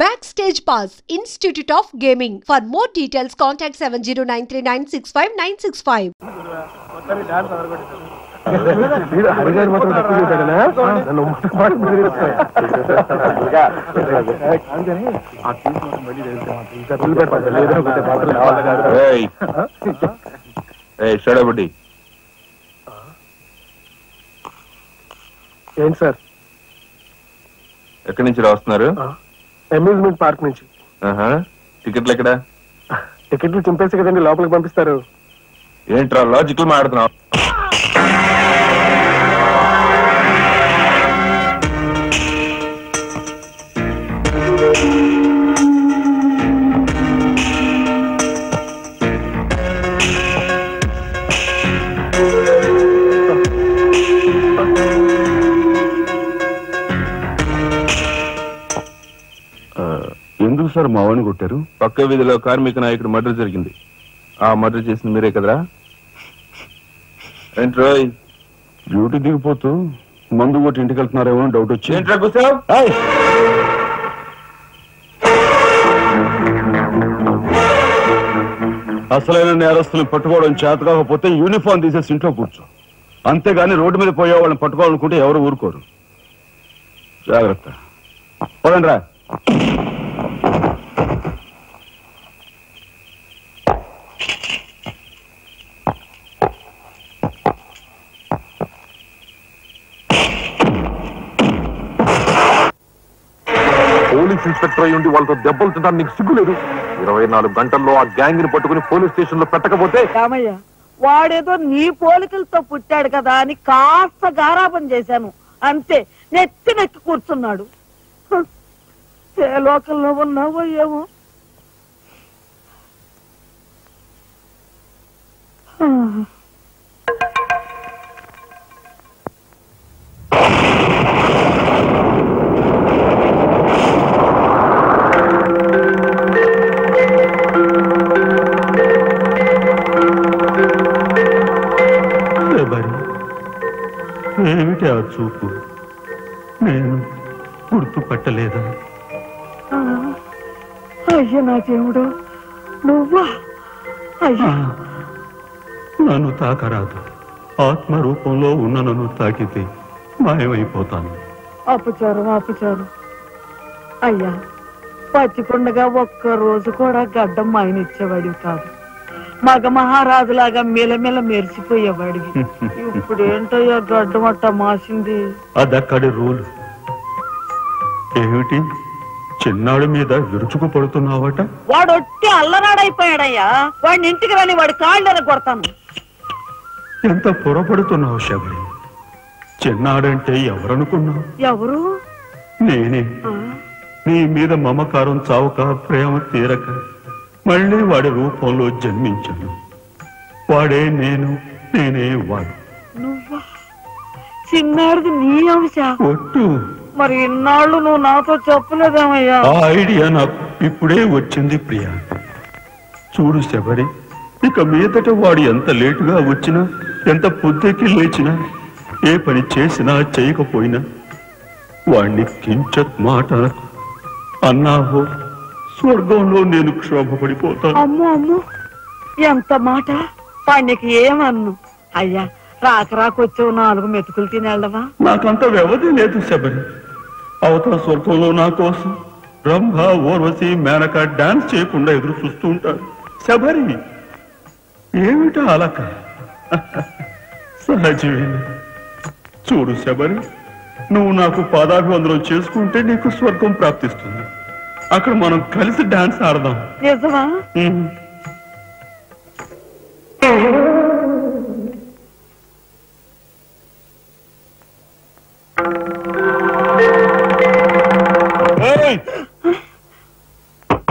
Backstage Pass, Institute of Gaming. For more details, contact 7093965965. ఏంటి sir? ఎక్కడి నుంచి రాస్తున్నారు? అమ్యూజ్మెంట్ పార్క్ నుంచి. టికెట్లు ఎక్కడ? టికెట్లు చింపేసి కదండి లోపలికి పంపిస్తారు. ఏంట్రా లాజికల్ మాట్లాడుతున్నావు? ఎందుకు సార్ మా వాడిని కొట్టారు? పక్క వీధిలో కార్మిక నాయకుడు మర్డర్ జరిగింది. ఆ మర్డర్ చేసింది మీరే కదరా? ఏంట్రా డ్యూటీ దిగిపోతూ మందు కొట్టి ఇంటికి వెళ్తున్నారేమో డౌట్ వచ్చి. ఏంట్రా కూర్చోవ్? అసలైన నేరస్తులను పట్టుకోవడం చేత కాకపోతే యూనిఫామ్ తీసేసి ఇంట్లో కూర్చో. అంతేగాని రోడ్డు మీద పోయే వాళ్ళని పట్టుకోవాలనుకుంటే ఎవరు ఊరుకోరు. జాగ్రత్త. పోదండి రా. పోలీస్ ఇన్స్పెక్టర్ అయ్యి ఉండి వాళ్ళతో దెబ్బలు తింటాను నీకు సిగ్గులేదు? 24 గంటల్లో ఆ గ్యాంగ్ ని పట్టుకుని పోలీస్ స్టేషన్ లో పెట్టకపోతే? రామయ్య, వాడేదో నీ పోలికలతో పుట్టాడు కదా అని కాస్త గారాబం చేశాను అంతే. నెత్తి నెక్కి కూర్చున్నాడు. ఏ లోకల్లో ఉన్నావో ఏమో. ఏమిటి ఆ చూపు? నేను గుర్తుపట్టలేదా? అయ్యా నా దేవుడు, నువ్వా? అయ్యా నన్ను తాకరాదు. ఆత్మ రూపంలో ఉన్న నన్ను తాకితే మాయమైపోతాను. అపచారం అపచారం. అయ్యా, పచ్చికొండగా ఒక్క రోజు కూడా గడ్డం మాయనిచ్చేవాడివి కాదు. మగ మహారాజులాగా మెలమెల మెరిసిపోయేవాడివి. ఇప్పుడు ఏంటయ్యా గడ్డం అట్ట మాసింది? అదక్కడి రూలు. ఏమిటి చిన్నాడు మీద విరుచుకు పడుతున్నావట? వాడు ఒట్టి అల్లనాడైపోయాడయ్యా. వాడిని ఇంటికి రాని వాడి కాళ్ళని కొడతాను. ఎంత పొరపడుతున్నావు శబరి? చిన్నాడంటే ఎవరనుకున్నావు? ఎవరు? నేనే. నీ మీద మమకారం చావక, ప్రేమ తీరక మళ్ళీ వాడి రూపంలో జన్మించాను. వాడే నేను, నేనే వాడు. నువ్వా? చిన్నాడిది నీ అంశ? ఒట్టు. మరి ఇన్నాళ్ళు నువ్వు నాతో చెప్పలేదేమయ్యా? ఆ ఐడియా నాకు ఇప్పుడే వచ్చింది ప్రియా. చూడు శబరి, ఇక మీదట వాడు ఎంత లేటుగా వచ్చినా, ఎంత పొద్దుకి లేచినా, ఏ పని చేసినా చేయకపోయినా వాణ్ణి కించత్ మాట అన్నావో స్వర్గంలో నేను క్షోభపడిపోతాను. అమ్మో అమ్మో, ఎంత మాట! వాడికి ఏమన్ను? అయ్యా, రాకొచ్చావు 4 మెతుకులు తినేళ్ళవా? నాకంత వ్యవధి లేదు శబరి. అవతల స్వర్గంలో నా కోసం రంభ, ఊర్వశి, మేనక డాన్స్ చేయకుండా ఎదురు చూస్తూ ఉంటారు. శబరి, ఏమిటా అలక? సహజమే. చూడు శబరి, నువ్వు నాకు పాదాభివందనం చేసుకుంటే నీకు స్వర్గం ప్రాప్తిస్తుంది. అక్కడ మనం కలిసి డాన్స్ ఆడదాం. నిజమా?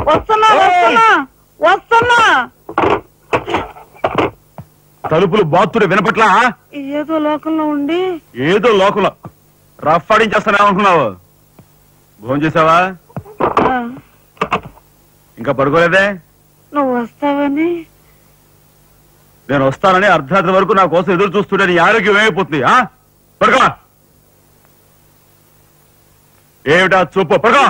వస్తున్నా వస్తున్నా వస్తున్నా. తలుపులు బాత్తుడే వినపట్లా? ఏదో లోకంలో ఉండి. ఏదో లోకంలో రఫ్ ఆడించేస్తానేమనుకున్నావు? భోజనం చేసావా? ఇంకా పడుకోలేదే? నువ్వు వస్తావని. నేను వస్తానని అర్ధరాత్రి వరకు నా కోసం ఎదురు చూస్తుంటే నీ ఆరోగ్యం ఏమైపోతుంది? పడుకో. ఏమిటా చూపు? పడుకో.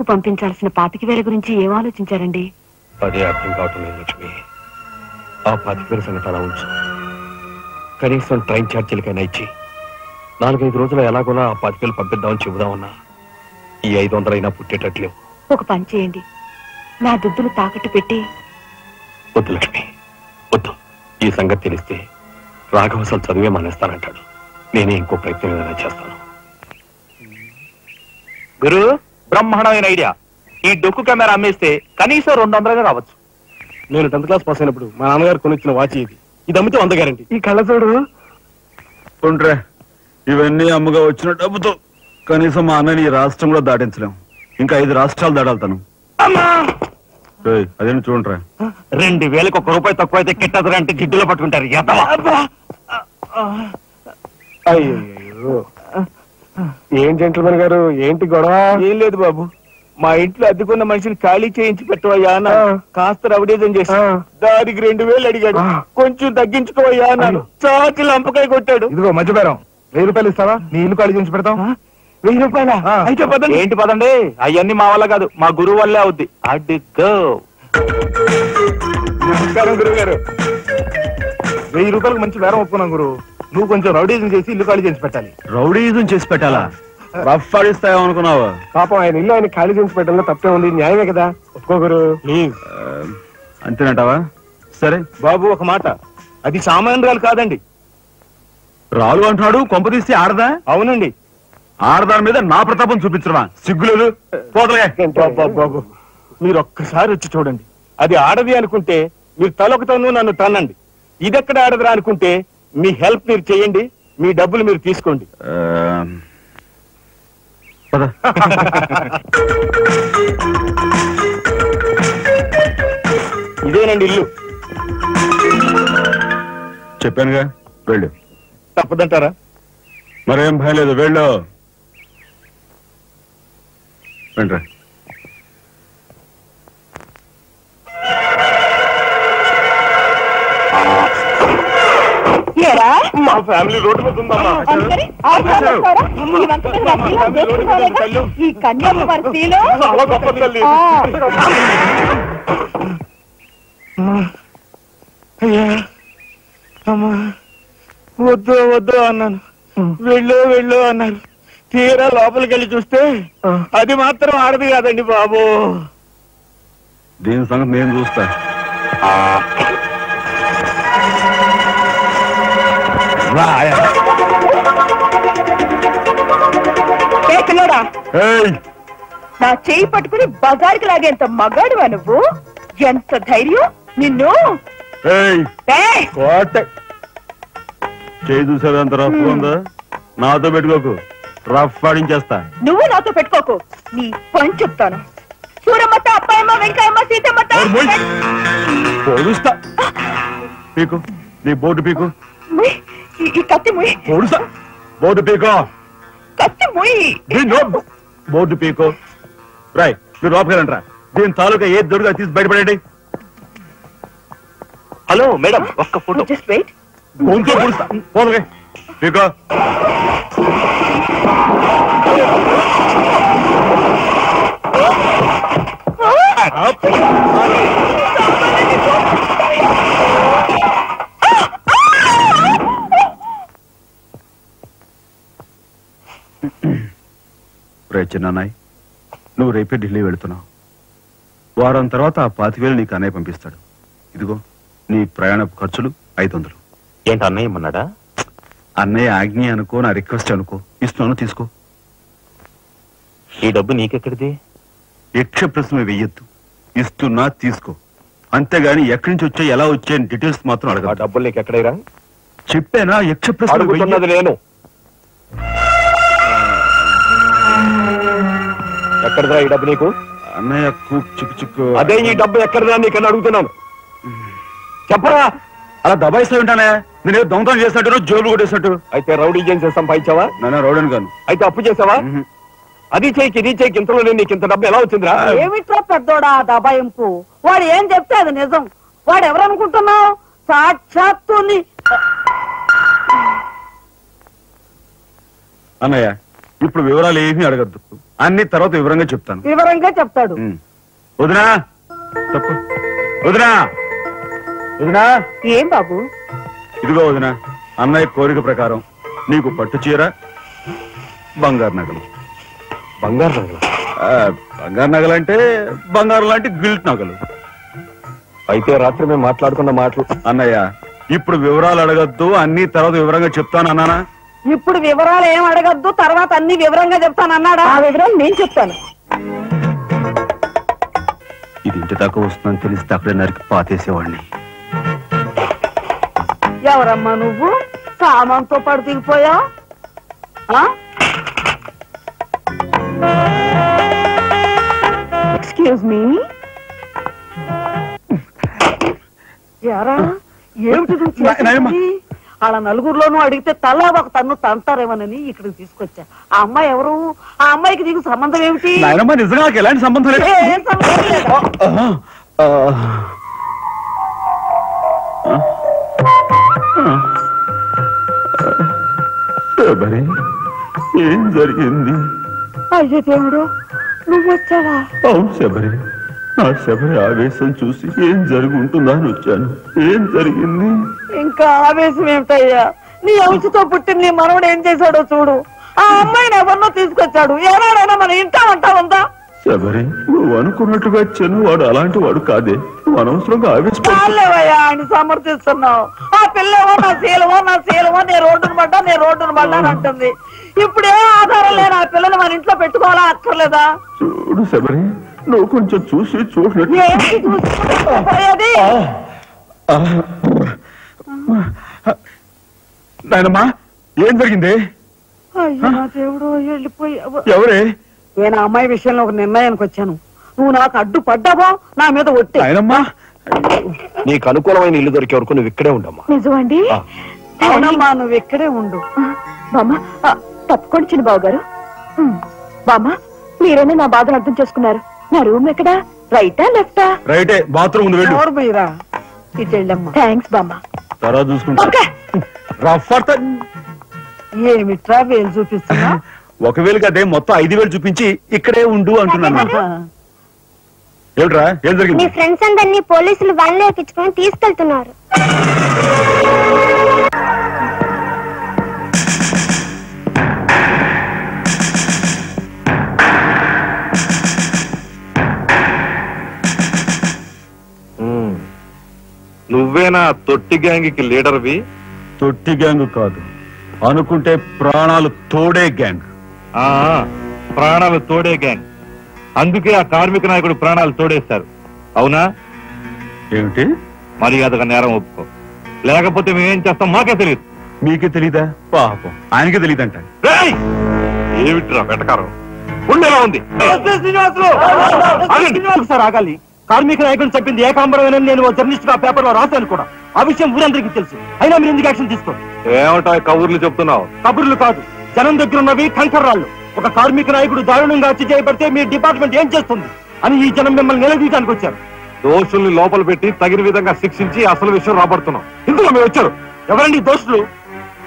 డబ్బుకు పంపించాల్సిన 25,000 గురించి ఏం ఆలోచించారండి? అదే అర్థం కావటం లేదు లక్ష్మి. ఆ 25,000 సంగతి అలా ఉంచు. కనీసం ట్రైన్ ఛార్జీలకైనా ఇచ్చి 4-5 రోజులు ఎలాగోలా ఆ 25,000 పంపిద్దామని చెబుదామన్నా ఈ 500 అయినా పుట్టేటట్లేవు. ఒక పని చేయండి, నా దుద్దులు తాకట్టు పెట్టి. వద్దు లక్ష్మి, వద్దు. ఈ సంగతి తెలిస్తే రాఘవ అసలు చదివే మానేస్తానంటాడు. నేనే ఇంకో ప్రయత్నం ఏదైనా చేస్తాను. గురు, బ్రహ్మాండమైన ఐడియా. ఈ డొక్కు కెమెరా అమ్మేస్తే కనీసం 200 రావచ్చు. నేను 10th క్లాస్ పాస్ అయినప్పుడు మా నాన్నగారు కొనిచ్చిన వాచ్ ఇది అమ్మితే 100 గ్యారెంటీ. ఈ కళ్ళజోడు ఉండ్రే, ఇవన్నీ అమ్మగా వచ్చిన డబ్బుతో కనీసం మా అన్నని ఈ రాష్ట్రం కూడా దాటించలేం. ఇంకా 5 రాష్ట్రాలు దాడాలతాను. అదేంటి చూడండిరా. 2,000కి 1 రూపాయి తక్కువ అయితే కిట్టదురా అంటే జిడ్డులో పట్టుకుంటారు. అయ్యో, ఏం జెంట్లమెన్ గారు, ఏంటి గొడవ? ఏం లేదు బాబు, మా ఇంట్లో అద్దెకున్న మనిషిని ఖాళీ చేయించి పెట్టవయ్యా అన్న. కాస్త రవిడేజం చేసి దానికి 2,000 అడిగాడు. కొంచెం తగ్గించుకోవయ్యా అన్నాను. చాకి లంపకాయ కొట్టాడు. ఇదిగో మధ్య బేరం, 1000 రూపాయలు ఇస్తావా? నీ ఇల్లు ఖాళీ చేయించి పెడతాం. 1000 రూపాయలా? అయితే పదండి. ఏంటి పదండి, అవన్నీ మా వల్ల కాదు, మా గురువు వల్లే అవుద్ది. అడ్డుకో. నమస్కారం గురువు గారు. 1000 రూపాయలకు మంచి బేరం ఒప్పుకున్నాం గురువు. నువ్వు కొంచెం రౌడీజం చేసి ఇల్లు ఖాళీ చేసి పెట్టాలి. రౌడీజం చేసి పెట్టాలా? రఫ్ ఆడిస్తాయో అనుకున్నావా? పాపం ఆయన ఇల్లు ఆయన ఖాళీ చేసి పెట్టడంలో తప్పే ఉంది. న్యాయమే కదా, ఒప్పుకో గురు ప్లీజ్. అంతేనంటావా? సరే బాబు, ఒక మాట, అది సామాన్యురాలు కాదండి. రాలు అంటున్నాడు. కొంపదీసి ఆడదా? అవునండి. ఆడదాని మీద నా ప్రతాపం చూపించడమా? సిగ్గులేదు. బాబు, మీరు ఒక్కసారి వచ్చి చూడండి. అది ఆడది అనుకుంటే మీరు తలొకతోనూ నన్ను తన్నండి. ఇదెక్కడ ఆడదురా అనుకుంటే మీ హెల్ప్ మీరు చేయండి, మీ డబ్బులు మీరు తీసుకోండి. ఇదేనండి ఇల్లు. చెప్పానుగా, వెళ్ళు. తప్పదంటారా? మరేం భయం లేదు, వెళ్ళు. వెంట్రా. మా ఫ్యామిలీ రోడ్డు మీద ఉందమ్మా. ఈ కన్యాకుమారిలో చాలా గొప్ప తల్లి. అయ్యా, అమ్మా, వద్దు వద్దు అన్నాను. వెళ్ళు అన్నారు. తీరా లోపలికి వెళ్ళి చూస్తే అది మాత్రం ఆడదు కాదండి బాబు. దీని సంగతి నేను చూస్తా. నా చేయి పట్టుకుని బజార్కి లాగేంత మగాడువా నువ్వు? ఎంత ధైర్యం నిన్ను! చేయి చూసేది అంత రఫ్ ఉందా? నాతో పెట్టుకోకు, రఫ్ ఆడించేస్తా. నువ్వు నాతో పెట్టుకోకు, నీ పని చెప్తాను. సూరమ్మత, అప్పాయమ్మ, వెంకయ్యమ్మ, సీతమ్మత పొడుస్తా. పీకు, నీ బోటు పీకు. ఈ కత్తి ముయ్. పొడుస్తా. బోటు పీకో. కత్తి ముయ్. బోర్డు పీకో. రాయ్, మీరు లోపకెళ్ళండి రా. దీని తాలూకా ఏది దొరుకుతా తీసి బయటపడండి. హలో మేడం, ఒక్క ఫోటో. Just wait. గొంతు పొడుస్తా. పోలకే పీకో. రే చిన్నాయ్, నువ్వు రేపే ఢిల్లీ వెళుతున్నావు. వారం తర్వాత ఆ 25,000 నీకు అన్నయ్య పంపిస్తాడు. ఇదిగో నీ ప్రయాణ ఖర్చులు 500. ఏంటి అన్నయ్య ఏమన్నాడా? అన్నయ్య ఆజ్ఞ అనుకో, నా రిక్వెస్ట్ అనుకో. ఇస్తున్నాను, తీసుకో. ఈ డబ్బు నీకెక్కడిది? యక్ష ప్రశ్న వెయ్యొద్దు. ఇస్తున్నా, తీసుకో. అంతేగాని ఎక్కడి నుంచి వచ్చాయి, ఎలా వచ్చాయని డీటెయిల్స్ మాత్రం అడగ. ఆ డబ్బులు నీకు ఎక్కడైరా? చెప్పానా? యక్ష ప్రశ్న అడుగుతున్నది నేను. ఎక్కడదా ఈ డబ్బు నీకు? అన్నయ్య చిక్కు చిక్కు. అదే ఈ డబ్బు ఎక్కడదా నీకని అడుగుతున్నాను. చెప్పరా? అలా దబాయిస్తా ఉంటానే. నేను దొంగతనం చేసినట్టు, జోబులు కొట్టేసినట్టు. అయితే రౌడీ చేసి సంపాదించావా? నాన్న రౌడీని కాను. అయితే అప్పు చేసావా? అది చేయికి ఇది చేయికి ఇంతలో నీకు ఇంత డబ్బు ఎలా వచ్చిందిరా? ఏమిట్రా పెద్దోడా దబాయింపు? వాడు ఏం చెప్తే అది నిజం. వాడు ఎవరనుకుంటున్నావు? సాక్షాత్తు అన్నయ్య, ఇప్పుడు వివరాలు ఏమీ అడగద్దు. అన్ని తర్వాత వివరంగా చెప్తాను. వివరంగా చెప్తాడు. వదినా తప్పు. వదినా వదినా. ఏం బాబు? ఇదిగో వదినా, అన్నయ్య కోరిక ప్రకారం నీకు పట్టు చీర, బంగారు నగలు. బంగారు నగలు? బంగారు నగలు అంటే బంగారు లాంటి గిల్ట్ నగలు. అయితే రాత్రి మేము మాట్లాడుకున్న మాటలు. అన్నయ్య, ఇప్పుడు వివరాలు అడగద్దు, అన్ని తర్వాత వివరంగా చెప్తాను అన్నానా? ఇప్పుడు వివరాలు ఏం అడగద్దు, తర్వాత అన్ని వివరంగా చెప్తాను అన్నాడా? ఆ వివరాలు నేను చెప్తాను. ఇది ఇంటి దాకా వస్తుందని తెలిస్తే అక్కడే నరికి పాతేసేవాడిని. ఎవరమ్మా నువ్వు? సామాన్తో పాటు దిగిపోయా? Excuse me. యారా ఏమిటి వాళ్ళ నలుగురిలోనూ అడిగితే తలా ఒక తన్ను తంటారేమోనని ఇక్కడికి తీసుకొచ్చా. ఆ అమ్మాయి ఎవరు? ఆ అమ్మాయికి నీకు సంబంధం ఏమిటి? నిజంగా ఎలాంటి సంబంధం లేదు. ఏం సంబంధం లేదా? ఏం జరిగింది? అయ్యో దేవుడు, నువ్వు వచ్చావా? అవును శబరి, నా శబరి ఆవేశం చూసి ఏం జరిగి ఉంటుందా అని వచ్చాను. ఏం జరిగింది? ఇంకా ఆవేశం ఏమిటయ్యా? నీ అంశతో పుట్టిన నీ మనవడు ఏం చేశాడో చూడు. ఆ అమ్మాయిని ఎవరినో తీసుకొచ్చాడు. ఏనాడైనా మన ఇంటా ఉంటా ఉందా? శబరి, నువ్వు అనుకున్నట్టుగా చిన్నవాడు అలాంటి వాడు కాదే. నువ్వు అనవసరంగా ఆవేశపడలేవయ్యా ఆయన సమర్థిస్తున్నావు. ఆ పిల్లవో నా శీలమో నేను రోడ్డును పడ్డా అని అంటుంది. ఇప్పుడే ఆధారం లేని ఆ పిల్లని మన ఇంట్లో పెట్టుకోవాలా అక్కర్లేదా? చూడు శబరి, నువ్వు కొంచెం చూసి చూసినట్టు. నాయనమ్మా, ఏం జరిగింది? అయ్యో దేవుడు, వెళ్ళిపోయావు. ఎవరే? నేను ఆ అమ్మాయి విషయంలో ఒక నిర్ణయానికి వచ్చాను. నువ్వు నాకు అడ్డు పడ్డావో నా మీద ఒట్టి. నాయనమ్మా, నీకు అనుకూలమైన ఇల్లు దొరికే వరకు నువ్వు ఇక్కడే ఉండమ్మా. నిజమండి? అవునమ్మా, నువ్వు ఇక్కడే ఉండు. బామ్మ తప్పుకోండి చిన్న బాబు గారు. బామ్మ, మీరైనా నా బాధను అర్థం చేసుకున్నారు. నా రూమ్ ఎక్కడా? రైటా లెఫ్టా? రైటే, బాత్రూమ్ ఉంది, వెళ్ళు. ఎవరు పోయిరా? ఇటు వెళ్ళమ్మా. థ్యాంక్స్ బామ్మ. తర్వాత చూసుకుంటా. ఏమిట్రా వేలు చూపిస్తున్నా? ఒకవేళ అదే మొత్తం 5,000 చూపించి ఇక్కడే ఉండు అంటున్నాను. ఏమిట్రా, ఏం జరిగింది? మీ ఫ్రెండ్స్ అందరినీ పోలీసులు వాళ్ళే ఎక్కించుకొని తీసుకెళ్తున్నారు. నువ్వేనా తొట్టి గ్యాంగ్కి లీడర్వి? తొట్టి గ్యాంగ్ కాదు, అనుకుంటే ప్రాణాలు తోడే గ్యాంగ్. ప్రాణాలు తోడే గ్యాంగ్. అందుకే ఆ కార్మిక నాయకుడు ప్రాణాలు తోడేశారు. అవునా? ఏమిటి? మర్యాదగా నేరం ఒప్పుకో, లేకపోతే మేమేం చేస్తాం మాకే తెలియదు. మీకే తెలీదా? పాపం ఆయనకే తెలియదంట. ఏమిట్రా వెటకారం? ఉండేలా ఉంది. సార్ ఆగాలి. కార్మిక నాయకుడు చెప్పింది ఏకాంబరమేనని నేను జర్నలిస్ట్ గా పేపర్ లో రాశాను కూడా. ఆ విషయం ఊరందరికీ తెలుసు. అయినా మీరు ఎందుకు యాక్షన్ తీసుకోండి? ఏమంటా కబుర్లు చెప్తున్నావు? కబుర్లు కాదు, జనం దగ్గర ఉన్నవి కంకర్రాళ్ళు. ఒక కార్మిక నాయకుడు దారుణంగా హత్య చేయబడితే మీ డిపార్ట్మెంట్ ఏం చేస్తుంది అని ఈ జనం మిమ్మల్ని నిలదీయడానికి వచ్చారు. దోషుల్ని లోపల పెట్టి తగిన విధంగా శిక్షించి అసలు విషయం రాబడుతున్నాం. ఇందులో మీరు వచ్చారు. ఎవరండి దోషులు?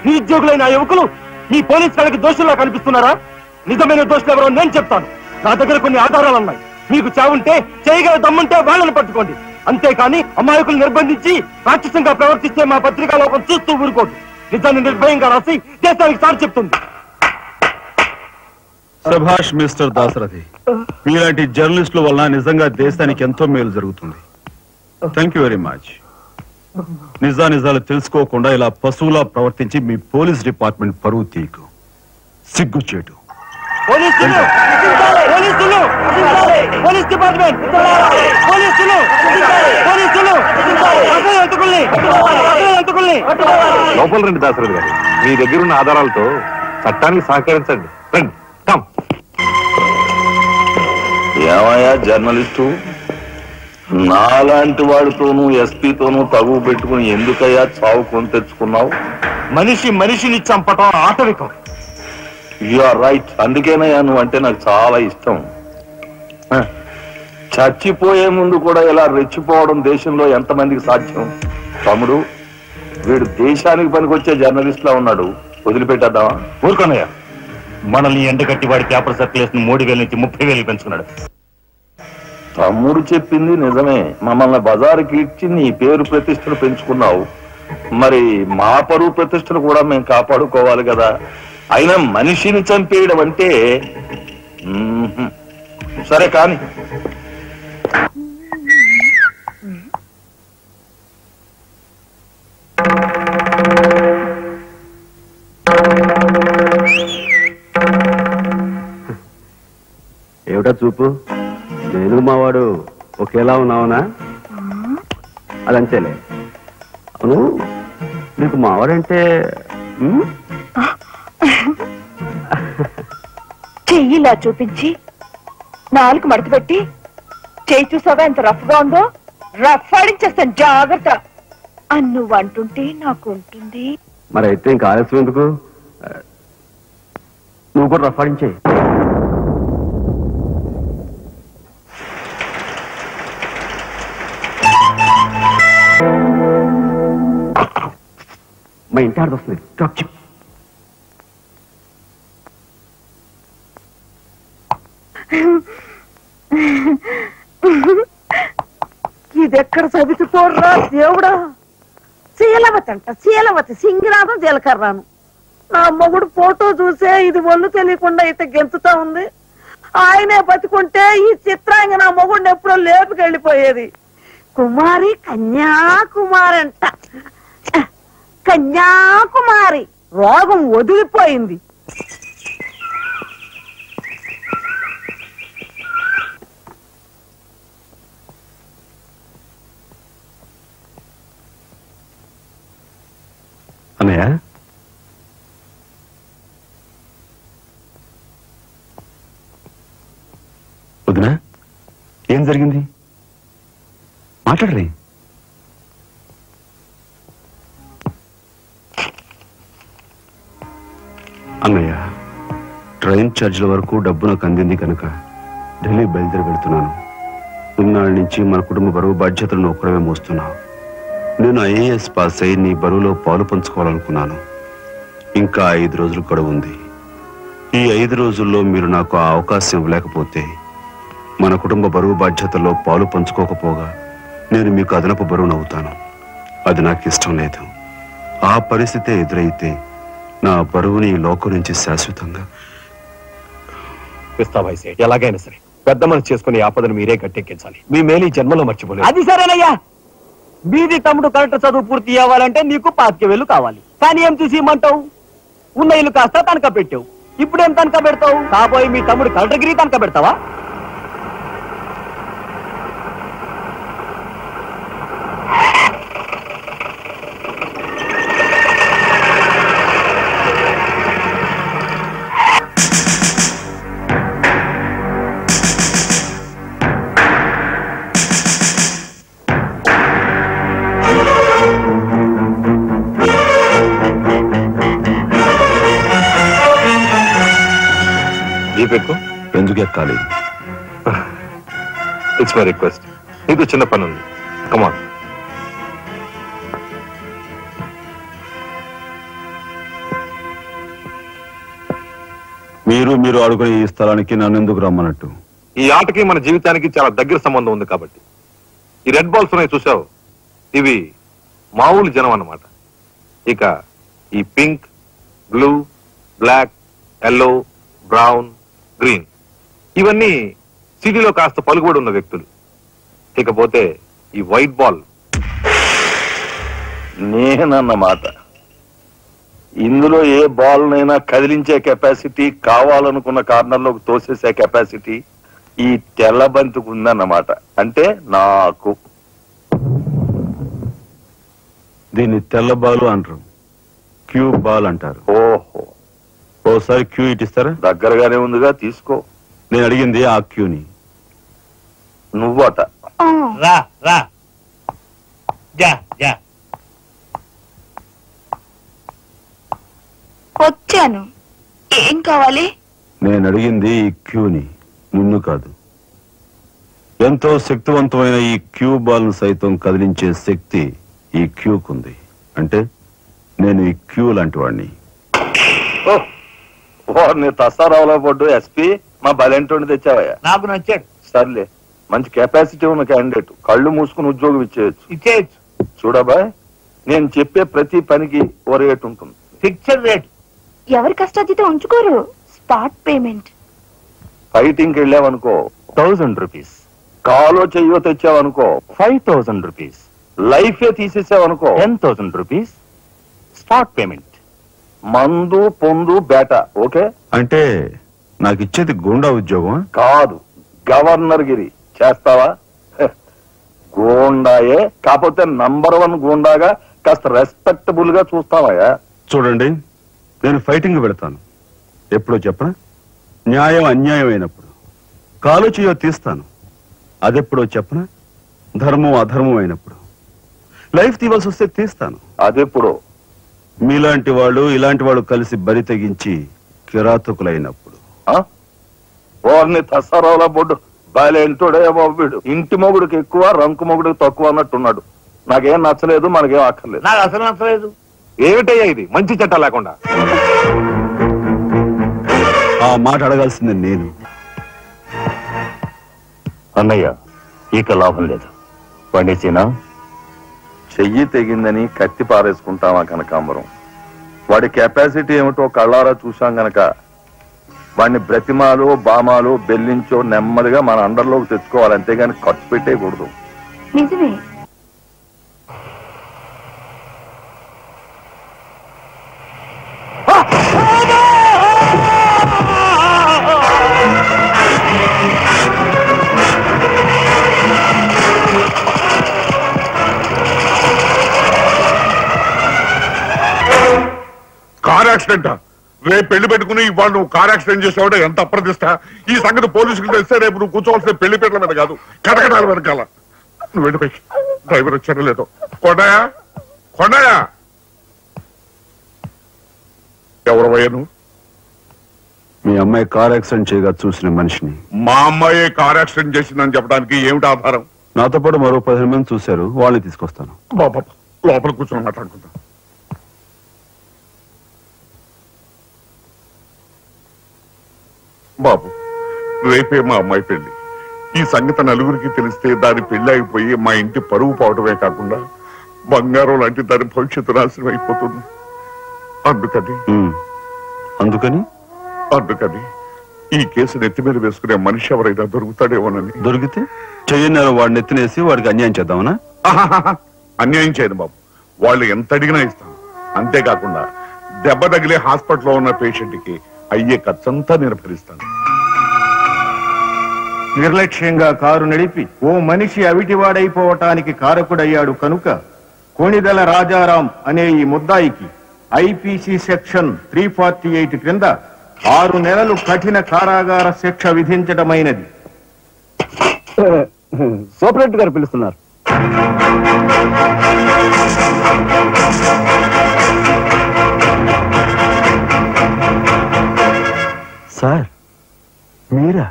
నిరుద్యోగులైన యువకులు ఈ పోలీసు వాళ్ళకి దోషుల్లా కనిపిస్తున్నారా? నిజమైన దోషులు ఎవరో నేను చెప్తాను. నా దగ్గర కొన్ని ఆధారాలు ఉన్నాయి. మీకు చావుంటే చేయగల దమ్ముంటే వాళ్ళని పట్టుకోండి. అంతేకాని అమాయకులు నిర్బంధించి రాక్షసంగా ప్రవర్తిస్తే మా పత్రికా లోకం చూస్తూ ఊరుకోదు. నిజాన్ని నిర్భయంగా రాసి దేశానికి సార్ చెప్తుంది. సభాష్ మిస్టర్ దాసరథి, మీలాంటి జర్నలిస్టుల వల్ల నిజంగా దేశానికి ఎంతో మేలు జరుగుతుంది. Thank you very much. నిజాలు తెలుసుకోకుండా ఇలా పశువులా ప్రవర్తించి మీ పోలీస్ డిపార్ట్మెంట్ పరువు తీకు. సిగ్గుచేటు. పోలీసులు, పోలీసులు, పోలీస్ డిపార్ట్మెంట్, పోలీసులు, పోలీసులు, లోపల రండి దాసరథి గారు. మీ దగ్గరున్న ఆధారాలతో చట్టానికి సహకరించండి. రండి. ఏమయ్యా జర్నలిస్టు, నాలాంటి వాడితోనూ ఎస్పీతోనూ తగువ పెట్టుకుని ఎందుకయ్యా చావు కొని తెచ్చుకున్నావు? మనిషిని చంపటం ఆటవికం. You are right. అందుకేనయ్యా నువ్వు అంటే నాకు చాలా ఇష్టం. చచ్చిపోయే ముందు కూడా ఇలా రెచ్చిపోవడం దేశంలో ఎంతమందికి సాధ్యం? తమ్ముడు, వీడు దేశానికి పనికొచ్చే జర్నలిస్ట్ లా ఉన్నాడు. వదిలిపెట్టేద్దామా? ఊరుకోనయ్యా, మనల్ని ఎండగట్టి వాడి పేపర్ సర్క్యులేషన్ 3,000 నుంచి 30,000 పెంచుకున్నాడు. తమ్ముడు చెప్పింది నిజమే. మమ్మల్ని బజారుకి ఇచ్చి నీ పేరు ప్రతిష్టలు పెంచుకున్నావు. మరి మా పరువు ప్రతిష్టలు కూడా మేము కాపాడుకోవాలి కదా. అయినా మనిషిని చంపేయడం అంటే సరే కాని. ఏమిటా చూపు? నేను మావాడు ఒకేలా ఉన్నావునా? అదంతేలే. అవును, నీకు మావాడంటే చెయ్యిలా చూపించి 4 మడత పెట్టి చెయ్యి చూసావా ఎంత రఫ్ గా ఉందో? రఫ్ ఆడించేస్తాను, జాగ్రత్త అని నువ్వు అంటుంటే నాకు ఉంటుంది. మరి అయితే ఇంకా ఆలస్యం ఎందుకు? నువ్వు కూడా రఫ్ ఆడించేయి. మా ఇంటి ఆడది వస్తుంది. ఇదెక్కడ సవితి పోర్రా దేవుడా! శీలవతి అంట, శీలవతి సింగిరాను జీలకర్రాను. నా మొగుడు ఫోటో చూసే ఇది ఒళ్ళు తెలియకుండా అయితే గెంతుతా ఉంది. ఆయనే బతికుంటే ఈ చిత్రాంగ నా మొగుడిని ఎప్పుడో లేపుకెళ్ళిపోయేది. కుమారి కన్యాకుమారి అంట, కన్యాకుమారి. రోగం వదిలిపోయింది. అన్నయ్య, వదినా, ఏం జరిగింది? మాట్లాడరే. అన్నయ్య, ట్రైన్ ఛార్జీల వరకు డబ్బు నాకు అందింది కనుక ఢిల్లీ బయలుదేరి వెళ్తున్నాను. ఇన్నాళ్ళ నుంచి మన కుటుంబ బరువు బాధ్యతలను ఒక్కడమే మోస్తున్నావు. నేను ఐఏఎస్ పాస్ అయి నీ బరువులో పాలు పంచుకోవాలనుకున్నాను. ఇంకా 5 రోజులు గడువు ఉంది. ఈ 5 రోజుల్లో మీరు నాకు ఆ అవకాశం ఇవ్వలేకపోతే, మన కుటుంబ బరువు బాధ్యతల్లో పాలు పంచుకోకపోగా నేను మీకు అదనపు బరువునవుతాను. అది నాకు ఇష్టం లేదు. ఆ పరిస్థితే ఎదురైతే నా బరువుని ఈ లోకం నుంచి శాశ్వతంగా ఇస్తాబాయి సేట్, ఎలాగైనా సరే పెద్ద మనసు చేసుకుని ఆపదను మీరే గట్టెక్కించాలి. మీ మేలు ఈ జన్మలో మర్చిపోలేదు. అది సరేనయ్యా. బీది తమ్ముడు కరెక్ట్ చదువు పూర్తి అవ్వాలంటే నీకు 25,000 కావాలి. కానీ ఏం చూసి ఇమ్మంటావు? ఉన్న ఇల్లు కాస్త తనఖా పెట్టావు. ఇప్పుడేం తనఖా పెడతావు? కాబోయే మీ తమ్ముడు కలెక్టర్గిరి తనఖా పెడతావా? ఎందుకు ఎక్కాలి? It's my request. నీకు చిన్న పని ఉంది. కమాన్. మీరు ఆడుకునే ఈ స్థలానికి నన్ను ఎందుకు రమ్మన్నట్టు? ఈ ఆటకి మన జీవితానికి చాలా దగ్గర సంబంధం ఉంది కాబట్టి. ఈ రెడ్ బాల్స్ ఉన్నాయి చూసావు, ఇవి మామూలు జనం అన్నమాట. ఇక ఈ pink, blue, black, yellow, brown, green ఇవన్నీ సిటీలో కాస్త పలుకుబడి ఉన్న వ్యక్తులు. ఇకపోతే ఈ వైట్ బాల్ నేనన్నమాట. ఇందులో ఏ బాల్ నైనా కదిలించే కెపాసిటీ, కావాలనుకున్న కార్నర్లోకి తోసేసే కెపాసిటీ ఈ తెల్ల బంతికి ఉందన్నమాట. అంటే నాకు. దీన్ని తెల్ల బాలు అంటారు, క్యూ బాల్ అంటారు. ఓహో, ఓసారి క్యూ ఇటిస్తారా? దగ్గరగానే ఉందిగా, తీసుకో. నేను అడిగింది ఆ క్యూని. నువ్వట. రా రా, జా జా. వచ్చాను. ఏం కావాలి? నేను అడిగింది ఈ క్యూని, నిన్ను కాదు. ఎంతో శక్తివంతమైన ఈ క్యూ బాల్ సైతం కదిలించే శక్తి ఈ క్యూకుంది. అంటే నేను ఈ క్యూ లాంటి వాడిని. నీ తసారావులో పడ్డు ఎస్పీ మా బలెంటోని తెచ్చావయ్యా. నాకు నచ్చాడు. సర్లే, మంచి కెపాసిటీ ఉన్న క్యాండిడేట్, కళ్ళు మూసుకుని ఉద్యోగం ఇచ్చేయచ్చు. చూడబాయ్, నేను చెప్పే ప్రతి పనికి ఓ రేట్ ఉంటుంది, ఫిక్స్డ్ రేట్. ఎవరి కష్టాతీతం ఉంచుకోరు, స్పాట్ పేమెంట్. ఫైటింగ్కి వెళ్ళావనుకో 1000 రూపీస్, కాలో చెయ్యో తెచ్చావనుకో 5000 రూపీస్, లైఫే తీసేసావనుకో 10,000 రూపీస్ స్పాట్ పేమెంట్. మందు పొందు బేట. ఓకే? అంటే నాకు ఇచ్చేది గూండా ఉద్యోగం కాదు, గవర్నర్ గిరి. చేస్తావా? గూండాయే, కాకపోతే నంబర్ 1 గూండాగా కాస్త రెస్పెక్టబుల్ గా చూస్తావయ్యా. చూడండి, నేను ఫైటింగ్ పెడతాను. ఎప్పుడో చెప్పనా? న్యాయం అన్యాయం అయినప్పుడు. కాలు చేయో తీస్తాను. అదెప్పుడో చెప్పనా? ధర్మం అధర్మం అయినప్పుడు. లైఫ్ తీవాల్సి వస్తే తీస్తాను. అదెప్పుడో? మీలాంటి వాళ్ళు ఇలాంటి వాళ్ళు కలిసి బరి తెగించి కిరాతకులైనప్పుడు. ఓర్ని తసారావుల బొడ్డు బాలేంటోడే బాబు వీడు. ఇంటి మొగుడికి ఎక్కువ, రంకు మొగుడికి తక్కువ అన్నట్టున్నాడు. నాకేం నచ్చలేదు, మనకేం అక్కర్లేదు. నాకు అసలు నచ్చలేదు. ఏమిటయ్యా ఇది మంచి చట్టం లేకుండా? ఆ మాట అడగాల్సింది నేను. అన్నయ్య, ఇక లాభం లేదు. పండేసినా చెయ్యి తెగిందని కత్తి పారేసుకుంటామా కనకాంబరం? వాడి కెపాసిటీ ఏమిటో కళ్ళారా చూశాం గనక వాడిని బ్రతిమాలు బామాలు బెల్లించో నెమ్మదిగా మన అండర్లోకి తెచ్చుకోవాలి, అంతేగాని ఖర్చు పెట్టేయకూడదు. నిజమే. Car accident. రేపు పెళ్లి పెట్టుకుని ఇవాళ నువ్వు కార్ యాక్సిడెంట్ చేసావుంటే ఎంత అప్రదిష్ట. ఈ సంగతి పోలీసులకు తెలిస్తే రేపు నువ్వు కూర్చోవాల్సిన పెళ్లి పీటల మీద కాదు, కటకటాల వెనకాల. నువ్వు వెళ్ళిపోయి డ్రైవర్ వచ్చాడో లేదో. కొండయా, కొండయా, ఎవరవయ్యా నువ్వు? మీ అమ్మాయి కార్ యాక్సిడెంట్ చేయగా చూసిన మనిషిని. మా అమ్మాయి కార్ యాక్సిడెంట్ చేసిందని చెప్పడానికి ఏమిటి ఆధారం? నాతో పాటు మరో 15 మంది చూశారు, వాళ్ళని తీసుకొస్తాను. బాబా, లోపల కూర్చొని మాట్లాడుకుందాం. బాబు, రేపే మా అమ్మాయి పెళ్లి. ఈ సంగతి నలుగురికి తెలిస్తే దాని పెళ్లి అయిపోయి మా ఇంటి పరువు పోవటమే కాకుండా బంగారం లాంటి దాని భవిష్యత్తు నాశనం అయిపోతుంది. అందుకని ఈ కేసు నెత్తి మీద వేసుకునే మనిషి ఎవరైనా దొరుకుతాడేమోనని. దొరికితే చెయ్యని వాడిని ఎత్తినేసి వాడికి అన్యాయం చేద్దామనా? అన్యాయం చేయదు బాబు, వాళ్ళు ఎంత అడిగినా ఇస్తాను. అంతేకాకుండా దెబ్బ తగిలే హాస్పిటల్లో ఉన్న పేషెంట్ కి అయ్యే ఖర్చంతా నేను భరిస్తాను. నిర్లక్ష్యంగా కారు నడిపి ఓ మనిషి అవిటివాడైపోవటానికి కారకుడయ్యాడు కనుక కోణిదెల రాజారాం అనే ఈ ముద్దాయికి ఐపీసీ సెక్షన్ 348 క్రింద 6 నెలలు కఠిన కారాగార శిక్ష విధించడమైనది. సూపరింటెండెంట్ గారు పిలుస్తున్నారు. సార్, మీరా?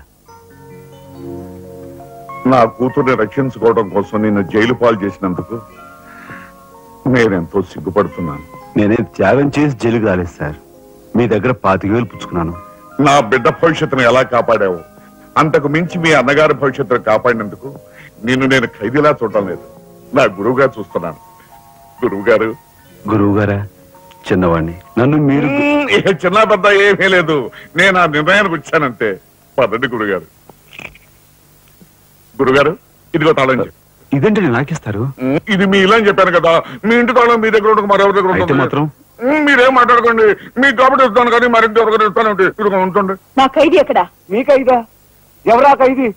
నా కూతుర్ని రక్షించుకోవడం కోసం నిన్ను జైలు పాలు చేసినందుకు నేనెంతో సిగ్గుపడుతున్నాను. నేనేం త్యాగం చేసి జైలుకి రాలేదు సార్, మీ దగ్గర 25,000 పుచ్చుకున్నాను. నా బిడ్డ భవిష్యత్తును ఎలా కాపాడావు, అంతకు మించి మీ అన్నగారి భవిష్యత్తును కాపాడినందుకు నిన్ను నేను ఖైదీలా చూడటం లేదు, నా గురువుగా చూస్తున్నాను. గురువు గారా? చిన్నవాణ్ణి, నన్ను మీరు చిన్న పెద్ద ఏమీ లేదు, నేను ఆ నిర్ణయానికి వచ్చానంతే. పదండి గురుగారు. గురుగారు, ఇదిగో తాళం. ఇదేంటి నాకిస్తారు? ఇది మీ ఇలా అని చెప్పాను కదా, మీ ఇంటి తాళం మీ దగ్గర ఉండక మరెవరి దగ్గర ఉంటుంది మాత్రం. మీరేం మాట్లాడుకోండి, మీకు కాబట్టి ఇస్తాను కానీ మరింటి ఎవరికైనా ఇస్తానంటే ఇదిగో ఉంటుంది. నా ఖైదీ ఎక్కడ? మీ ఖైదా? ఎవరా ఖైదీ?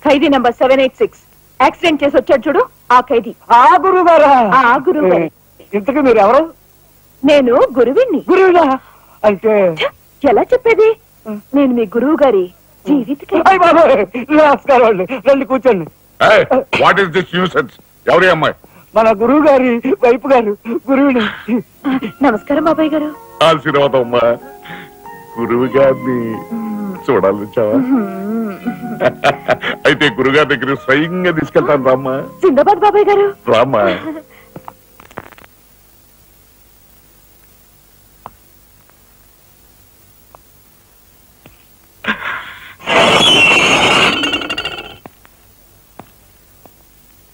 ఖైదీ నంబర్ 786. యాక్సిడెంట్ చేసి వచ్చాడు చూడు, ఆ ఖైదీ. ఆ గురువు గారా? ఆ గురువు. ఇంతకీ మీరు ఎవరు? నేను గురువిని. గురువులా అంటే ఎలా చెప్పేది? నేను మీ గురువు గారి జీవిత. నమస్కారం అండి, రండి కూర్చోండి. What is this nuisance? ఎవరి అమ్మాయి? మన గురువు గారి వైపు గారు గురువుని. నమస్కారం బాబాయ్ గారు. ఆశీర్వాదం అమ్మా. గురువు గారిని చూడాలి చావా? అయితే గురుగారి దగ్గర స్వయంగా తీసుకెళ్తాను రామ్మా. జిందాబాద్ బాబాయ్ గారు. రామ్మా.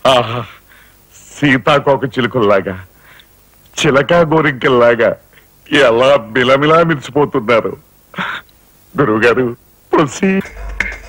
ఆహా, సీతాకోక చిలుకల్లాగా చిలకా గోరింకల్లాగా ఎలా మిలమిలా మిరిసిపోతున్నారు. గురువు గారు ప్రొసీడ్.